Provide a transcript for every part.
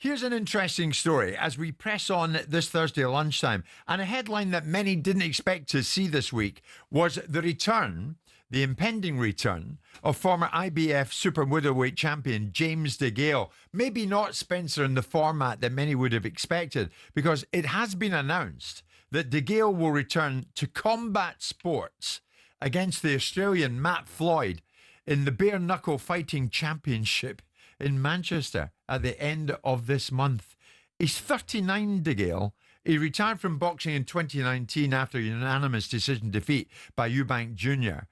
Here's an interesting story as we press on this Thursday lunchtime. And a headline that many didn't expect to see this week was the impending return of former IBF super middleweight champion James DeGale. Maybe not, Spencer, in the format that many would have expected, because it has been announced that DeGale will return to combat sports against the Australian Matt Floyd in the Bare Knuckle Fighting Championship in Manchester at the end of this month. He's 39, DeGale. He retired from boxing in 2019 after a unanimous decision defeat by Eubank Jr.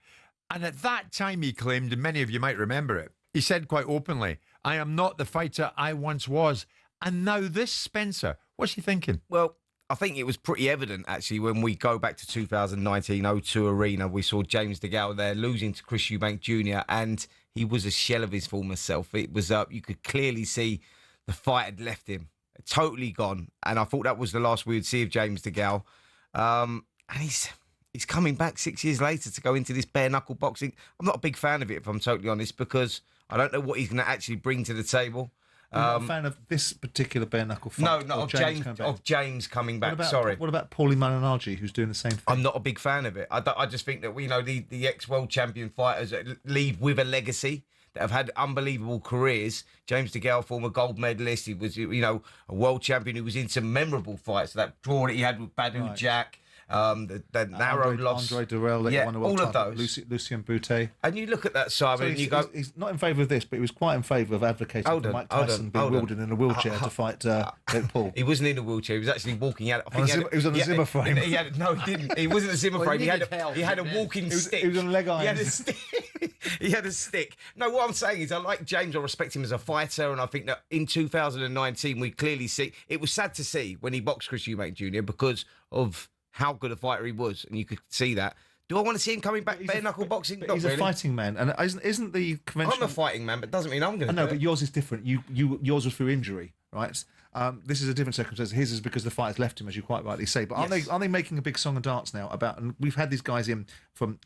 And at that time he claimed, and many of you might remember it, he said quite openly, "I am not the fighter I once was." And now this, Spencer, what's he thinking? Well, I think it was pretty evident, actually, when we go back to 2019 O2 Arena. We saw James DeGale there losing to Chris Eubank Jr., and he was a shell of his former self. It was you could clearly see the fight had left him, totally gone. And I thought that was the last we would see of James DeGale. And he's coming back 6 years later to go into this bare knuckle boxing. I'm not a big fan of it, if I'm totally honest, because I don't know what he's going to actually bring to the table. I'm not a fan of this particular bare knuckle fight. No, not of James coming back. What about Paulie Malignaggi, who's doing the same thing? I'm not a big fan of it. I just think that the ex-world champion fighters that leave with a legacy, that have had unbelievable careers. James DeGale, former gold medalist, he was a world champion who was in some memorable fights. That draw that he had with Badu Jack. The narrow loss. Andre Durrell, that won a world all of title. those. Lucien Boutet. And you look at that, Simon, and you go... He's not in favour of this, but he was quite in favour of advocating for Mike Tyson being wheeled in a wheelchair to fight Jake Paul. He wasn't in a wheelchair. He was actually walking out. He was on a Zimmer frame. No, he didn't. He wasn't a Zimmer frame. He had a walking stick. He was on leg irons. He had a stick. He had a stick. No, what I'm saying is I like James. I respect him as a fighter, and I think that in 2019 we clearly see... It was sad to see when he boxed Chris Eubank Jr. because of how good a fighter he was, and you could see that. Do I want to see him coming back bare knuckle boxing? Not he's really. A fighting man, and isn't the convention? I'm a fighting man, but doesn't mean I'm going to. I know, but yours is different. Yours was through injury, right? This is a different circumstance. His is because the fighters left him, as you quite rightly say. But aren't they making a big song and dance now about? And we've had these guys in from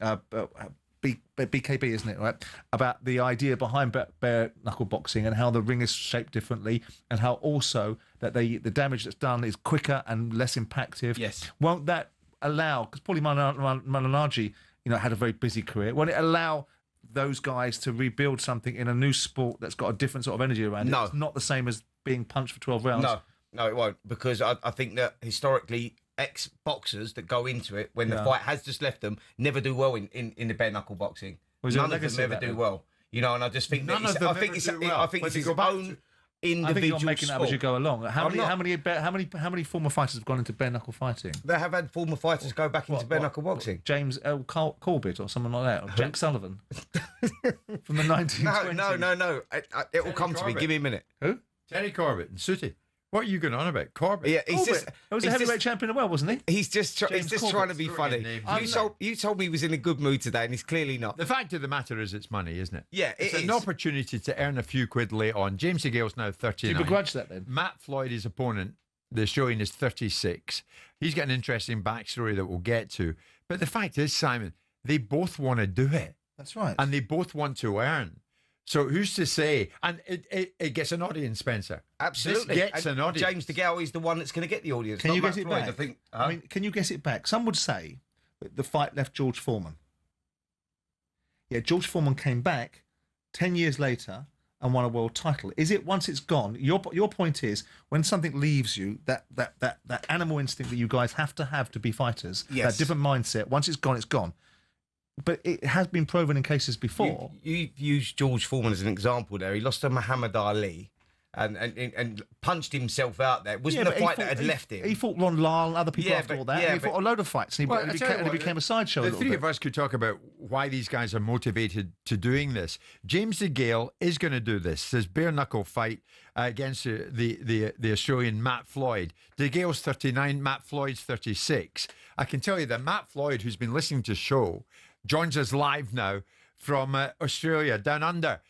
BKB, isn't it, right? About the idea behind bare knuckle boxing and how the ring is shaped differently, and how also that the damage that's done is quicker and less impactful. Yes. Won't that allow, because Paulie Malignaggi, had a very busy career, won't it allow those guys to rebuild something in a new sport that's got a different sort of energy around it? It's not the same as being punched for 12 rounds. No, it won't, because I think that historically ex-boxers that go into it when the fight has just left them never do well in the bare knuckle boxing. None of them ever do well. And I just think I think it's his own individual. I think you're making that up as you go along. How many former fighters have gone into bare knuckle fighting? They have had former fighters go back into bare knuckle boxing. James L. Corbett or someone like that, or Jack Sullivan from the 1920s. No. It will come to me. Give me a minute. Who? Terry Corbett and Sooty. What are you going on about? Corbett? Yeah, he was a heavyweight champion as well, wasn't he? He's just trying to be funny. You told me he was in a good mood today, and he's clearly not. The fact of the matter is it's money, isn't it? Yeah, it's an opportunity to earn a few quid late on. James DeGale's now 39. Do you begrudge that then? Matt Floyd, his opponent, the showing is 36. He's got an interesting backstory that we'll get to. But the fact is, Simon, they both want to do it. That's right. And they both want to earn. So who's to say? And it gets an audience, Spencer. Absolutely. This gets an audience. James DeGale is the one that's going to get the audience. Can you guess it Floyd, back? I think. I mean, can you guess it back? Some would say that the fight left George Foreman. Yeah, George Foreman came back 10 years later and won a world title. Is it once it's gone? Your point is when something leaves you, that animal instinct that you guys have to be fighters, that different mindset. Once it's gone, it's gone. But it has been proven in cases before. You used George Foreman as an example there. He lost to Muhammad Ali and punched himself out there. It wasn't the fight that had left him. He fought Ron Lyle and other people after all that. He fought a load of fights and he became a sideshow. The three of us could talk about why these guys are motivated to doing this. James DeGale is going to do this bare knuckle fight against the Australian Matt Floyd. DeGale's 39, Matt Floyd's 36. I can tell you that Matt Floyd, who's been listening to the show, joins us live now from Australia, down under.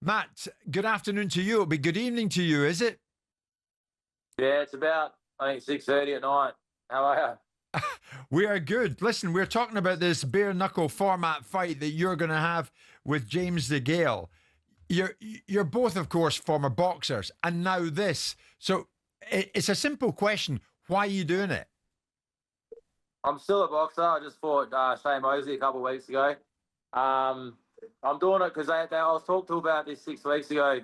Matt, good afternoon to you. It'll be good evening to you, is it? Yeah, it's about, I think, 6:30 at night. How are you? We are good. Listen, we're talking about this bare knuckle format fight that you're going to have with James DeGale. You're both, of course, former boxers, and now this. So it's a simple question. Why are you doing it? I'm still a boxer. I just fought Shane Mosley a couple of weeks ago. I'm doing it because I was talked to about this 6 weeks ago,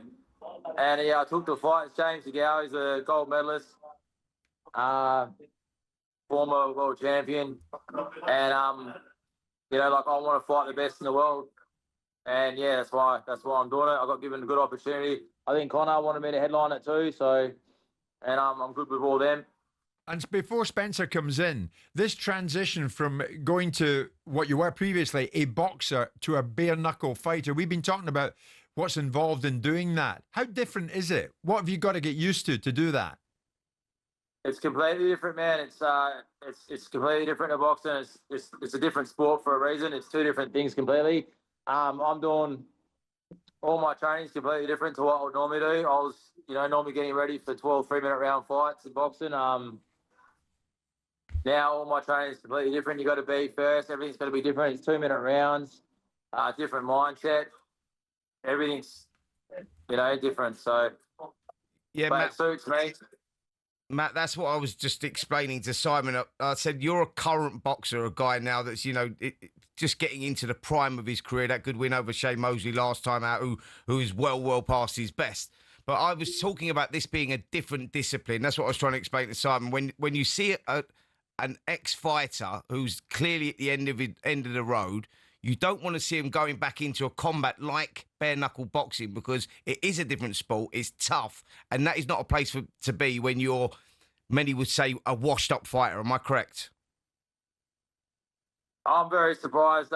and I took the fight. It's James DeGale. He's a gold medalist, former world champion, and I want to fight the best in the world, and yeah, that's why I'm doing it. I got given a good opportunity. I think Connor wanted me to headline it too, so and I'm good with all them. And before Spencer comes in, this transition from going to what you were previously, a boxer, to a bare knuckle fighter, we've been talking about what's involved in doing that. How different is it? What have you got to get used to do that? It's completely different, man. It's completely different to boxing. It's a different sport for a reason. It's two different things completely. I'm doing all my training's completely different to what I would normally do. I was, normally getting ready for 12 3-minute round fights in boxing. Now all my training is completely different. You got to be first. Everything's got to be different. It's 2-minute rounds, different mindset. Everything's, different. So, Yeah, but Matt, it suits me. Matt, that's what I was just explaining to Simon. I said, you're a current boxer, a guy now that's, just getting into the prime of his career. That good win over Shane Mosley last time out, who is well past his best. But I was talking about this being a different discipline. That's what I was trying to explain to Simon. When you see an ex-fighter who's clearly at the end of the road, you don't want to see him going back into a combat like bare knuckle boxing, because it is a different sport. It's tough, and that is not a place to be when you're, many would say, a washed-up fighter. Am I correct? I'm very surprised.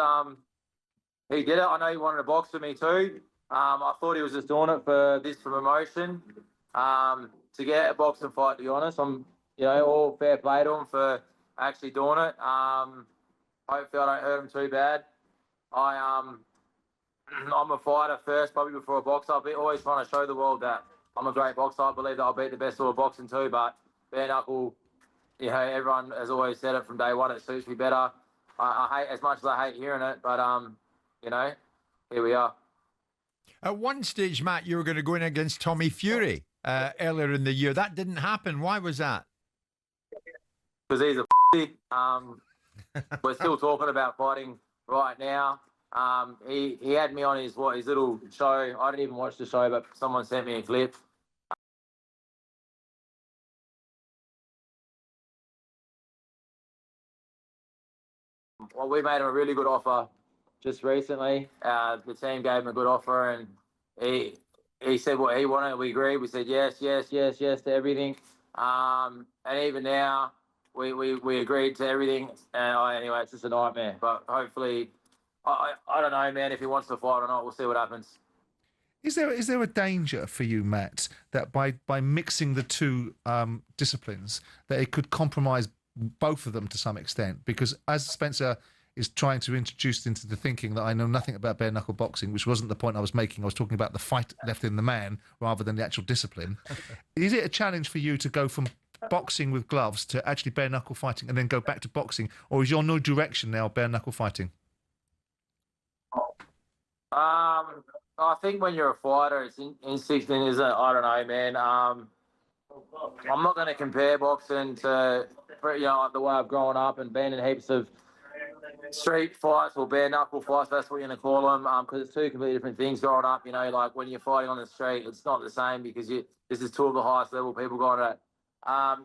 He did it. I know he wanted to box with me too. I thought he was just doing it for promotion, to get a boxing fight. To be honest, I'm, all fair play to him for actually doing it. Hopefully, I don't hurt him too bad. I'm a fighter first, probably before a boxer. I'll be always trying to show the world that I'm a great boxer. I believe that I'll beat the best of boxing too. But bare knuckle, everyone has always said it from day one. It suits me better. I hate, as much as I hate hearing it, but here we are. At one stage, Matt, you were going to go in against Tommy Fury earlier in the year. That didn't happen. Why was that? Because he's a we're still talking about fighting right now. He had me on his little show. I didn't even watch the show, but someone sent me a clip. Well, we made him a really good offer just recently. The team gave him a good offer, and he said what he wanted. We agreed. We said yes to everything. And even now, we agreed to everything. And anyway, it's just a nightmare. But hopefully, I don't know, man. If he wants to fight or not, we'll see what happens. Is there a danger for you, Matt, that by mixing the two disciplines, that it could compromise both of them to some extent? Because as Spencer is trying to introduce into the thinking that I know nothing about bare knuckle boxing, which wasn't the point I was making. I was talking about the fight left in the man rather than the actual discipline. Is it a challenge for you to go from boxing with gloves to actually bare knuckle fighting and then go back to boxing, or is your new direction now bare knuckle fighting? I think when you're a fighter, it's instinct, isn't it? I don't know, man. I'm not going to compare boxing to, the way I've grown up and been in heaps of street fights or bare knuckle fights. That's what you're going to call them, because it's two completely different things growing up. Like when you're fighting on the street, it's not the same because this is two of the highest level people going at. I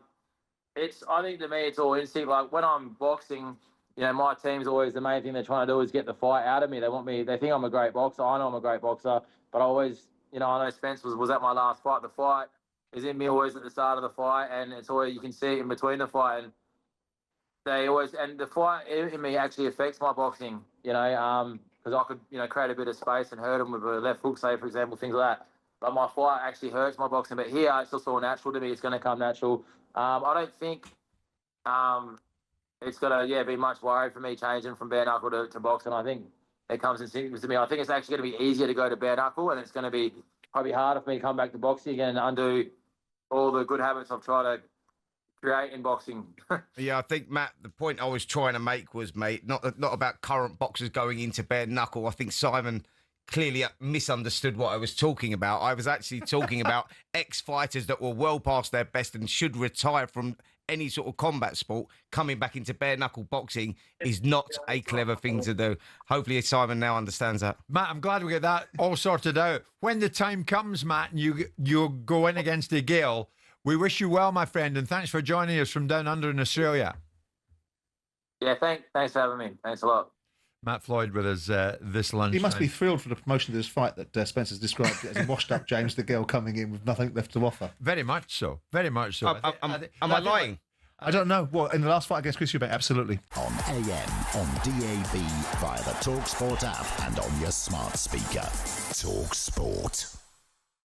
think to me, it's all instinct. Like when I'm boxing, my team's always, the main thing they're trying to do is get the fight out of me. They think I'm a great boxer. I know I'm a great boxer, but I always, I know Spence was at my last fight. The fight is in me always at the start of the fight, and it's always, you can see it in between the fight. And the fight in me actually affects my boxing, because I could, create a bit of space and hurt him with a left hook, say, for example, things like that. But my fight actually hurts my boxing. But here, it's just all natural to me. It's going to come natural. I don't think it's going to be much worry for me changing from bare knuckle to boxing. I think it comes in sequence to me. I think it's actually going to be easier to go to bare knuckle, and it's going to be probably harder for me to come back to boxing again and undo all the good habits I've tried to create in boxing. Yeah, I think, Matt, the point I was trying to make was, mate, not about current boxers going into bare knuckle. I think Simon clearly misunderstood what I was talking about. I was actually talking about ex-fighters that were well past their best and should retire from any sort of combat sport. Coming back into bare knuckle boxing is not a clever thing to do. Hopefully Simon now understands that. Matt, I'm glad we get that all sorted out. When the time comes, Matt, and you go in against DeGale, we wish you well, my friend, and thanks for joining us from down under in Australia. Yeah, thanks for having me. Thanks a lot. Matt Floyd with us this lunch. He must be thrilled for the promotion of this fight that Spencer's described as a washed-up James DeGale coming in with nothing left to offer. Very much so. Very much so. Am I lying? I don't know. What, in the last fight against Chris Eubank? Absolutely. On AM, on DAB, via the talkSPORT app and on your smart speaker. talkSPORT.